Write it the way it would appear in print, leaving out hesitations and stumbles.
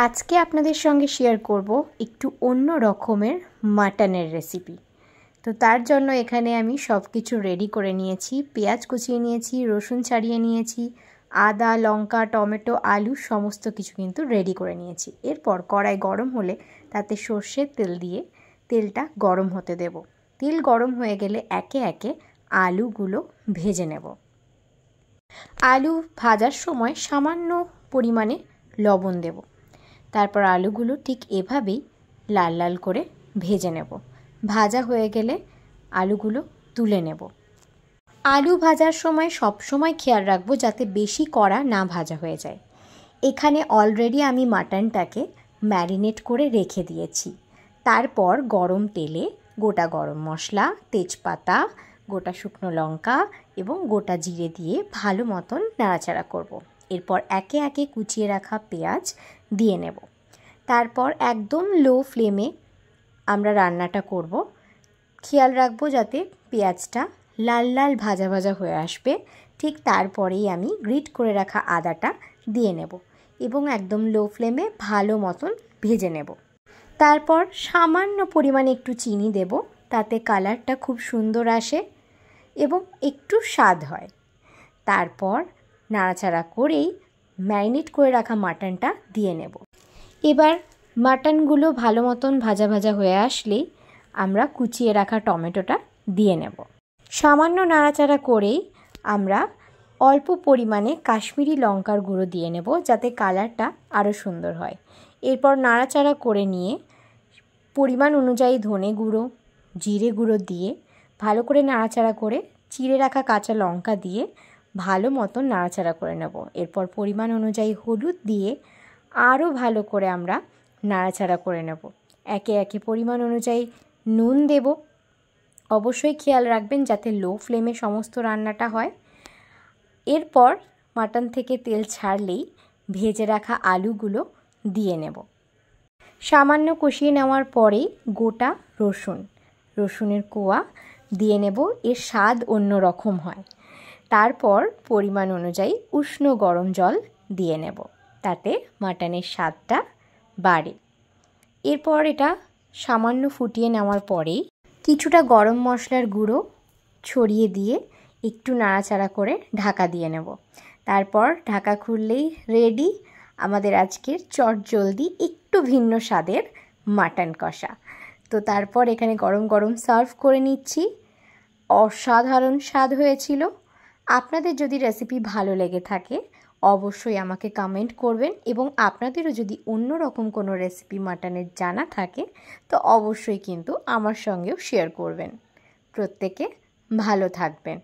আজকে আপনাদের সঙ্গে শেয়ার করব একটু অন্য রকমের মাটনের রেসিপি। তো তার জন্য এখানে আমি সব কিছু রেডি করে নিয়েছি। পেঁয়াজ কুচিয়ে নিয়েছি, রসুন ছাড়িয়ে নিয়েছি, আদা, লঙ্কা, টমেটো, আলু সমস্ত কিছু কিন্তু রেডি করে নিয়েছি। এরপর কড়াই গরম হলে তাতে সর্ষের তেল দিয়ে তেলটা গরম হতে দেব। তেল গরম হয়ে গেলে একে একে আলুগুলো ভেজে নেব। আলু ভাজার সময় সামান্য পরিমাণে লবণ দেব। তারপর আলুগুলো ঠিক এভাবেই লাল লাল করে ভেজে নেব। ভাজা হয়ে গেলে আলুগুলো তুলে নেব। আলু ভাজার সময় সব সময় খেয়াল রাখবো যাতে বেশি কড়া না ভাজা হয়ে যায়। এখানে অলরেডি আমি মাটনটাকে ম্যারিনেট করে রেখে দিয়েছি। তারপর গরম তেলে গোটা গরম মশলা, তেজপাতা, গোটা শুকনো লঙ্কা এবং গোটা জিরে দিয়ে ভালো মতন নাড়াচাড়া করব। এরপর একে একে কুচিয়ে রাখা পেঁয়াজ দিয়ে নেব। তারপর একদম লো ফ্লেমে আমরা রান্নাটা করব। খেয়াল রাখবো যাতে পেঁয়াজটা লাল লাল ভাজা ভাজা হয়ে আসবে। ঠিক তারপরেই আমি গ্রিট করে রাখা আদাটা দিয়ে নেব এবং একদম লো ফ্লেমে ভালো মতন ভেজে নেব। তারপর সামান্য পরিমাণে একটু চিনি দেব, তাতে কালারটা খুব সুন্দর আসে এবং একটু স্বাদ হয়। তারপর নাড়াচাড়া করেই ম্যারিনেট করে রাখা মাটনটা দিয়ে নেব। এবার মাটনগুলো ভালো মতন ভাজা ভাজা হয়ে আসলেই আমরা কুচিয়ে রাখা টমেটোটা দিয়ে নেব। সামান্য নাড়াচাড়া করেই আমরা অল্প পরিমাণে কাশ্মীরি লঙ্কার গুঁড়ো দিয়ে নেব যাতে কালারটা আরও সুন্দর হয়। এরপর নাড়াচাড়া করে নিয়ে পরিমাণ অনুযায়ী ধনে গুঁড়ো, জিরে গুঁড়ো দিয়ে ভালো করে নাড়াচাড়া করে চিড়ে রাখা কাঁচা লঙ্কা দিয়ে ভালো মতন নাড়াচাড়া করে নেব। এরপর পরিমাণ অনুযায়ী হলুদ দিয়ে আরও ভালো করে আমরা নাড়াচাড়া করে নেব। একে একে পরিমাণ অনুযায়ী নুন দেব। অবশ্যই খেয়াল রাখবেন যাতে লো ফ্লেমে সমস্ত রান্নাটা হয়। এরপর মাটন থেকে তেল ছাড়লেই ভেজে রাখা আলুগুলো দিয়ে নেব। সামান্য কষিয়ে নেওয়ার পরেই গোটা রসুনের কোয়া দিয়ে নেব। এর স্বাদ অন্য রকম হয়। তারপর পরিমাণ অনুযায়ী উষ্ণ গরম জল দিয়ে নেব, তাতে মাটনের স্বাদটা বাড়ে। এরপর এটা সামান্য ফুটিয়ে নেওয়ার পরেই কিছুটা গরম মশলার গুঁড়ো ছড়িয়ে দিয়ে একটু নাড়াচাড়া করে ঢাকা দিয়ে নেব। তারপর ঢাকা খুললেই রেডি আমাদের আজকের চটজলদি একটু ভিন্ন স্বাদের মাটন কষা। তো তারপর এখানে গরম গরম সার্ভ করে নিচ্ছি। অসাধারণ স্বাদ হয়েছিল। আপনাদের যদি রেসিপি ভালো লেগে থাকে অবশ্যই আমাকে কমেন্ট করবেন এবং আপনাদেরও যদি অন্য রকম কোনো রেসিপি মাটনের জানা থাকে তো অবশ্যই কিন্তু আমার সঙ্গেও শেয়ার করবেন। প্রত্যেকে ভালো থাকবেন।